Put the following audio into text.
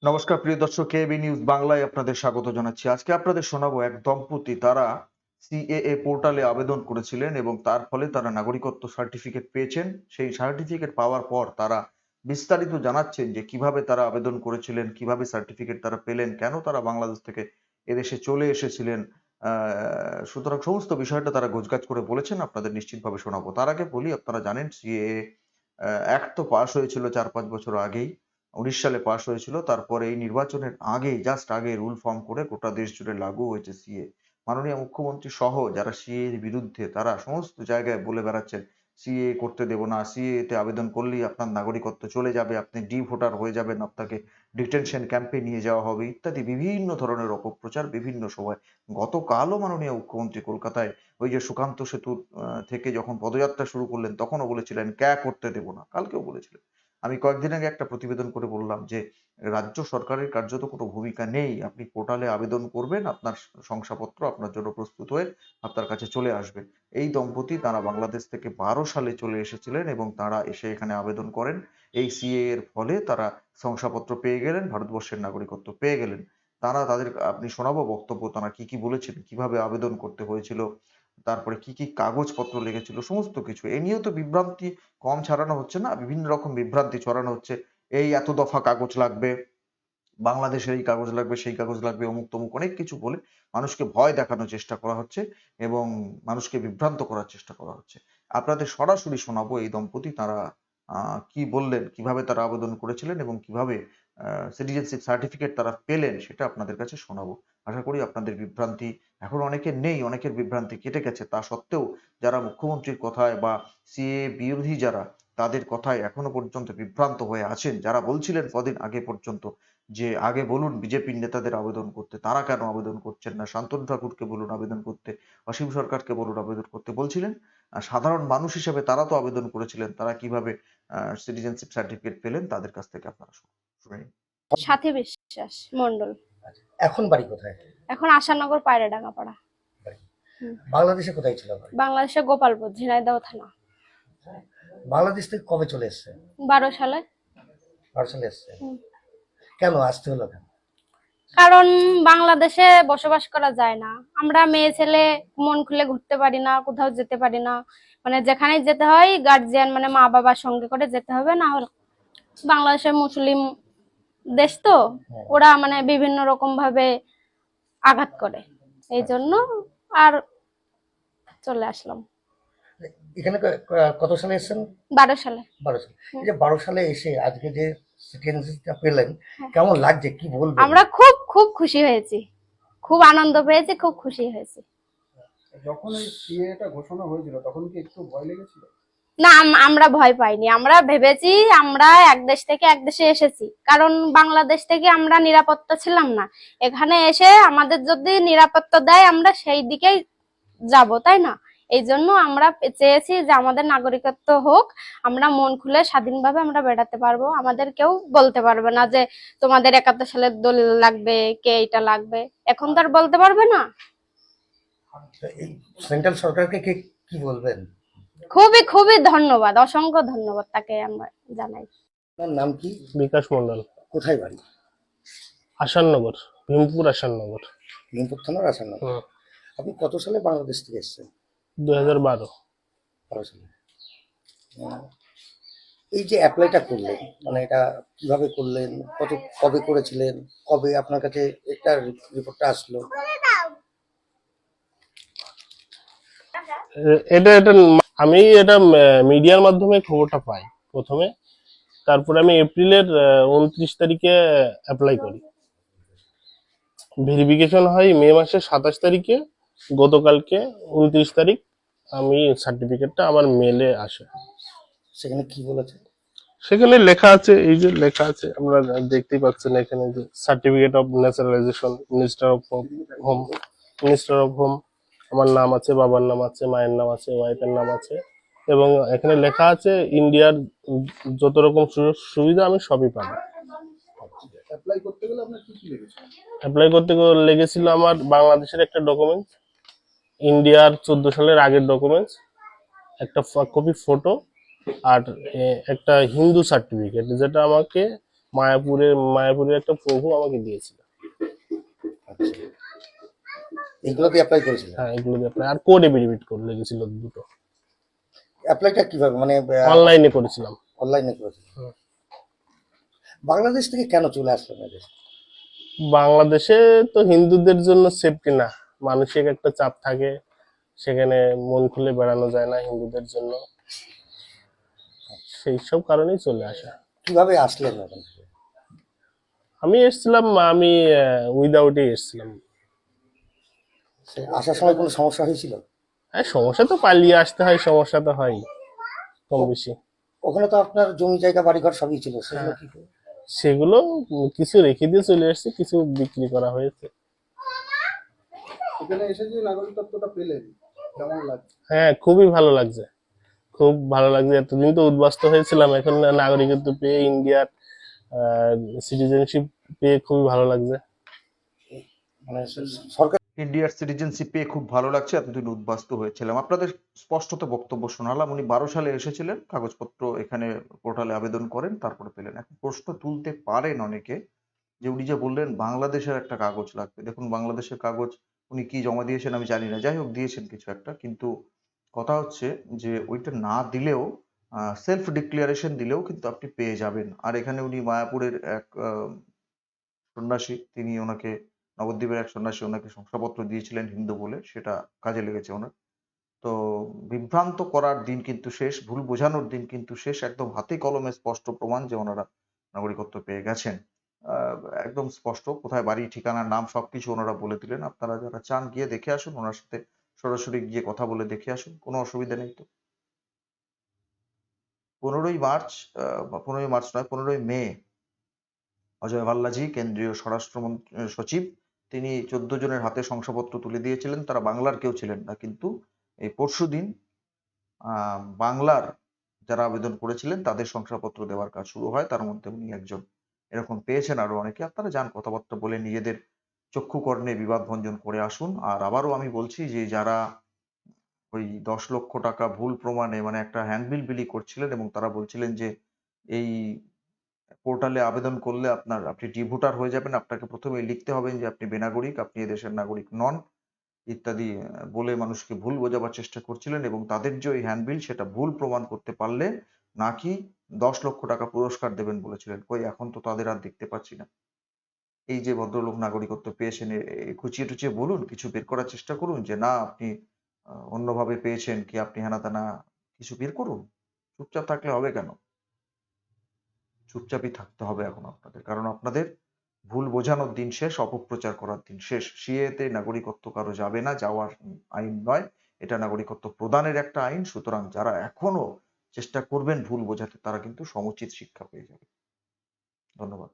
নমস্কার প্রিয় দর্শক, কেবি নিউজ বাংলায় আপনাদের স্বাগত জানাচ্ছি। আজকে আপনাদের শোনাবো এক দম্পতি, তারা সিএএ পোর্টালে আবেদন করেছিলেন এবং তার ফলে তারা নাগরিকত্ব সার্টিফিকেট পেয়েছেন। সেই সার্টিফিকেট পাওয়ার পর তারা বিস্তারিত জানাচ্ছেন যে কিভাবে তারা আবেদন করেছিলেন, কিভাবে সার্টিফিকেট তারা পেলেন, কেন তারা বাংলাদেশ থেকে এদেশে চলে এসেছিলেন। সুতরাং সমস্ত বিষয়টা তারা গোছগাছ করে বলেছেন, আপনাদের নিশ্চিতভাবে শোনাবো। তার আগে বলি, আপনারা জানেন সিএএ অ্যাক্ট তো পাস হয়েছিল ৪-৫ বছর আগেই। ১৯ সালে পাস হয়েছিল। তারপরে এই নির্বাচনের আগেই, জাস্ট আগে রুল ফর্ম করে গোটা দেশ জুড়ে লাগু হয়েছে সিএ। মাননীয় মুখ্যমন্ত্রী সহ যারা সিএ এর বিরুদ্ধে, তারা সমস্ত জায়গায় বলে বেড়াচ্ছেন সিএ করতে দেব না, সিএ তে আবেদন করলেই আপনার নাগরিকত্ব চলে যাবে, আপনি ডি ভোটার হয়ে যাবেন, আপনাকে ডিটেনশন ক্যাম্পে নিয়ে যাওয়া হবে ইত্যাদি বিভিন্ন ধরনের অপপ্রচার বিভিন্ন সময়। গতকালও মাননীয় মুখ্যমন্ত্রী কলকাতায় ওই যে সুকান্ত সেতুর থেকে যখন পদযাত্রা শুরু করলেন, তখনও বলেছিলেন ক্যা করতে দেব না। কালকেও বলেছিলেন। আমি কয়েকদিন আগে একটা প্রতিবেদন করে বললাম যে রাজ্য সরকারের কার্যত কোনো ভূমিকা নেই। আপনি পোর্টালে আবেদন করবেন, আপনার শংসাপত্র আপনার জন্য প্রস্তুত হয়ে আপনার কাছে চলে আসবে। এই দম্পতি, তারা বাংলাদেশ থেকে ১২ সালে চলে এসেছিলেন এবং তারা এসে এখানে আবেদন করেন। এই সিএএ এর ফলে তারা শংসাপত্র পেয়ে গেলেন, ভারতবর্ষের নাগরিকত্ব পেয়ে গেলেন। তারা তাদের, আপনি শোনাবো বক্তব্য, তারা কি কি বলেছেন, কিভাবে আবেদন করতে হয়েছিল, তারপরে কি কি কাগজপত্র লেগেছিল, সমস্ত কিছু। এ নিয়েও তো বিভ্রান্তি কম ছড়ানো হচ্ছে না, বিভিন্ন রকম বিভ্রান্তি ছড়ানো হচ্ছে। এই এত দফা কাগজ লাগবে, বাংলাদেশের এই কাগজ লাগবে, সেই কাগজ লাগবে, অমুক তমুক অনেক কিছু বলে মানুষকে ভয় দেখানোর চেষ্টা করা হচ্ছে এবং মানুষকে বিভ্রান্ত করার চেষ্টা করা হচ্ছে। আপনাদের সরাসরি শোনাবো এই দম্পতি তারা কি বললেন, কিভাবে তারা আবেদন করেছিলেন এবং কিভাবে সিটিজেনশিপ সার্টিফিকেট তারা পেলেন, সেটা আপনাদের কাছে শোনাবো। আশা করি আপনাদের বিভ্রান্তি এখন অনেকের নেই, অনেকের বিভ্রান্তি কেটে গেছে। তা সত্ত্বেও যারা মুখ্যমন্ত্রীর কথায় বা সিএ বিরোধী যারা, তাদের কথায় এখনো পর্যন্ত বিভ্রান্ত হয়ে আছেন, যারা বলছিলেন কদিন আগে পর্যন্ত যে আগে বলুন বিজেপির নেতাদের আবেদন করতে, তারা কেন আবেদন করছেন না, শান্তনু ঠাকুরকে বলুন আবেদন করতে, অসীম সরকারকে বলুন আবেদন করতে, বলছিলেন সাধারণ মানুষ হিসেবে তারা তো আবেদন করেছিলেন, তারা কিভাবে সিটিজেনশিপ সার্টিফিকেট পেলেন, তাদের কাছ থেকে আপনারা শুনে নিন। সাথী বিশ্বাস মন্ডল। এখন বাড়ি কোথায়? এখন আশানগর পায়রাডাঙ্গাপাড়া। বাংলাদেশে কোথায় ছিল বাড়ি? বাংলাদেশে গোপালপুর, ঝিনাইদহ থানা। বাংলাদেশ থেকে কবে চলে এসেছেন? 12 সালে। 12 সালে এসেছেন। কেন আসতে হলো কেন? কারণ বাংলাদেশে বসবাস করা যায় না, আমরা মেয়ে ছেলে মন খুলে ঘুরতে পারি না, কোথাও যেতে পারি না। মানে যেখানে যেতে হয় গার্জিয়ান মানে মা বাবার সঙ্গে করে যেতে হবে, না হলে বাংলাদেশের মুসলিম দেশ তো, ওরা মানে বিভিন্ন রকম ভাবে আঘাত করে, এই জন্য আর চলে আসলাম। এখানে কত সালে এসেছেন? 12 সালে। 12 সালে। এই যে 12 সালে এসে আজকে যে সিটিজেনশিপটা পেলেন, কেমন লাগছে কি বলবেন? আমরা খুব খুব খুশি হয়েছি, খুব আনন্দ পেয়েছি, খুব খুশি হয়েছি। যখন এই সিএটা ঘোষণা হয়েছিল তখন কি একটু ভয় লেগেছিল? না, আমরা ভয় পাইনি। আমরা ভেবেছি আমরা এক দেশ থেকে এক দেশে এসেছি, কারণ বাংলাদেশ থেকে আমরা নিরাপত্তা ছিলাম না। এখানে এসে আমাদের যদি নিরাপত্তা দেয় আমরা সেই দিকেই যাব, তাই না? এই জন্য আমরা চেয়েছি যে আমাদের নাগরিকত্ব হোক, আমরা মন খুলে স্বাধীনভাবে আমরা বেড়াতে পারবো, আমাদের কেউ বলতে পারবে না যে তোমাদের 71 সালের দলিল লাগবে, কে এটা লাগবে, এখন তো আর বলতে পারবে না। এই সেন্ট্রাল সরকারকে কি বলবেন? খুবই খুবই ধন্যবাদ, অসংখ্য ধন্যবাদ তাকে আমরা জানাই। আপনার নাম কি? বিকাশ মন্ডল। কোথায় বাড়ি? আসাননগর, ভীমপুর আসাননগর। ভীমপুর থানার আসাননগর। আপনি কত সালে বাংলাদেশ থেকে এসেছেন? 2012। 12 সালে। এই যে অ্যাপ্লাইটা করলেন, মানে এটা কিভাবে করলেন, কবে করেছিলেন, কবে আপনার কাছে এটা রিপোর্টটা আসলো? এটা আমি এটা মিডিয়ার মাধ্যমে খবরটা পাই প্রথমে, তারপরে আমি এপ্রিলের 29 তারিখে অ্যাপ্লাই করি। ভেরিফিকেশন হয় মে মাসের 27 তারিখে, গতকালকে 29 তারিখ আমি সার্টিফিকেটটা আমার মেলে আসে। সেখানে কি বলেছে? সেখানে লেখা আছে, এই যে লেখা আছে আপনারা দেখতেই পাচ্ছেন এখানে, যে certificate of naturalisation, minister of home, আমার নাম আছে, বাবার নাম আছে, মায়ের নাম আছে, ওয়াইফের নাম আছে, এবং এখানে লেখা আছে ইন্ডিয়ার যত রকম সুযোগ সুবিধা আমি সবই পাবো। অ্যাপ্লাই করতে গেলে আপনার কি লেগেছিল? অ্যাপ্লাই করতে লেগেছিল আমার বাংলাদেশের একটা ডকুমেন্টস, ইন্ডিয়ার 14 সালের আগের ডকুমেন্টস, একটা কপি ফটো, আর একটা হিন্দু সার্টিফিকেট, যেটা আমাকে মায়াপুরের একটা প্রভু আমাকে দিয়েছিল। আচ্ছা, এইগুলোতে অ্যাপ্লাই করেছিলেন? হ্যাঁ, এগুলো দিয়ে apply- আর কোড এফিডেভিট করে লেগেছিল দুটো। অ্যাপ্লাইটা কিভাবে, মানে অনলাইনে করেছিলাম। অনলাইনে করেছিলেন? হুম। বাংলাদেশ থেকে কেন চলে আসলেন এদেশে? বাংলাদেশে তো হিন্দুদের জন্য সেফটি না, মানসিক একটা চাপ থাকে, সেখানে মন খুলে বেড়ানো যায় না হিন্দুদের জন্য, সেই সব কারণেই চলে আসা। কিভাবে আসলেন ওখান থেকে? আমি এসেছিলাম, আমি উইদাউটই এসেছিলাম। আসার সময় কোনো সমস্যা হয়েছিল? হ্যাঁ, সমস্যা তো পালিয়ে আসতে হয়, সমস্যা তো হয় কম বেশি। ওখানে তো আপনার জমি জায়গা বাড়িঘর সবই ছিল, সেগুলো হ্যাঁ, কি করে? সেগুলো কিছু রেখে দিয়ে চলে এসেছি, কিছু বিক্রি করা হয়েছে। এখানে এসে যে নাগরিকত্বটা পেলেন কেমন লাগছে? হ্যাঁ, খুবই ভালো লাগছে, খুব ভালো লাগছে। এতদিন তো উদ্বাস্ত হয়েছিলাম, এখন নাগরিকত্ব পেয়ে, ইন্ডিয়ার সিটিজেনশিপ পেয়ে খুবই ভালো লাগছে। মানে সরকার ইন্ডিয়ার সিটিজেনশিপ পেয়ে খুব ভালো লাগছে, এতদিন উদ্বাস্তু হয়েছিলাম। আপনাদের স্পষ্টত বক্তব্য শোনালাম। উনি 12 সালে এসেছিলেন, কাগজপত্র এখানে পোর্টালে আবেদন করেন, তারপরে পেলেন। এখন প্রশ্ন তুলতে পারেন অনেকে যে উনি যে বললেন বাংলাদেশের একটা কাগজ লাগবে। দেখুন, বাংলাদেশের কাগজ উনি কি জমা দিয়েছেন আমি জানি না, যাই হোক দিয়েছেন কিছু একটা। কিন্তু কথা হচ্ছে যে ওইটা না দিলেও সেলফ ডিক্লারেশন দিলেও কিন্তু আপনি পেয়ে যাবেন। আর এখানে উনি মায়াপুরের এক সন্ন্যাসী, তিনি ওনাকে, নবদ্বীপের এক সন্ন্যাসী ওনাকে শংসাপত্র দিয়েছিলেন হিন্দু বলে, সেটা কাজে লেগেছে ওনার। তো বিভ্রান্ত করার দিন কিন্তু শেষ, ভুল বোঝানোর দিন কিন্তু শেষ। একদম হাতে কলমে স্পষ্ট প্রমাণ যে ওনারা নাগরিকত্ব পেয়ে গেছেন। আহ, একদম স্পষ্ট, কোথায় বাড়ি, ঠিকানা, নাম সবকিছু ওনারা বলে দিলেন। আপনারা যারা চান গিয়ে দেখে আসুন, ওনার সাথে সরাসরি গিয়ে কথা বলে দেখে আসুন, কোনো অসুবিধা নেই তো। 15ই মার্চ, 15ই মার্চ নয়, 15ই মে অজয় ভাল্লাজি, কেন্দ্রীয় স্বরাষ্ট্র সচিব, তিনি 14 জনের হাতে শংসাপত্র তুলে দিয়েছিলেন। তারা বাংলার কেউ ছিলেন না, কিন্তু এই পরশুদিন বাংলার যারা আবেদন করেছিলেন তাদের শংসাপত্র দেওয়ার কাজ শুরু হয়। তার মধ্যে উনি একজন। এরকম পেয়েছেন আরো অনেকে। আপনারা যান, কথাবার্তা বলে নিজেদের চক্ষুকর্ণে বিবাদ ভঞ্জন করে আসুন। আর আবারও আমি বলছি যে যারা ওই 10 লক্ষ টাকা ভুল প্রমাণে, মানে একটা হ্যান্ডবিল বিলি করছিলেন এবং তারা বলছিলেন যে এই পোর্টালে আবেদন করলে আপনি ডিভোটার হয়ে যাবেন, আপনাকে প্রথমে লিখতে হবে যে আপনি বেনাগরিক, আপনি এদেশের নাগরিক নন, ইত্যাদি বলে মানুষকে ভুল বোঝাবার চেষ্টা করছিলেন। এবং তাদের যে ওই হ্যান্ডবিল, সেটা ভুল প্রমাণ করতে পারলে নাকি 10 লক্ষ টাকা পুরস্কার দেবেন বলেছিলেন। কই, এখন তো তাদের আর দেখতে পাচ্ছি না। এই যে ভদ্রলোক নাগরিকত্ব পেয়েছেন, খুঁচিয়ে টুচিয়ে বলুন, কিছু বের করার চেষ্টা করুন যে না আপনি অন্যভাবে পেয়েছেন, কি আপনি হেনা তেনা কিছু বের করুন। চুপচাপ থাকলে হবে কেন? চুপচাপই থাকতে হবে এখন আপনাদের, কারণ আপনাদের ভুল বোঝানোর দিন শেষ, অপপ্রচার করার দিন শেষ। সিএতে নাগরিকত্ব কারো যাবে না, যাওয়ার আইন নয়, এটা নাগরিকত্ব প্রদানের একটা আইন। সুতরাং যারা এখনো চেষ্টা করবেন ভুল বোঝাতে, তারা কিন্তু সমুচিত শিক্ষা পেয়ে যাবে। ধন্যবাদ।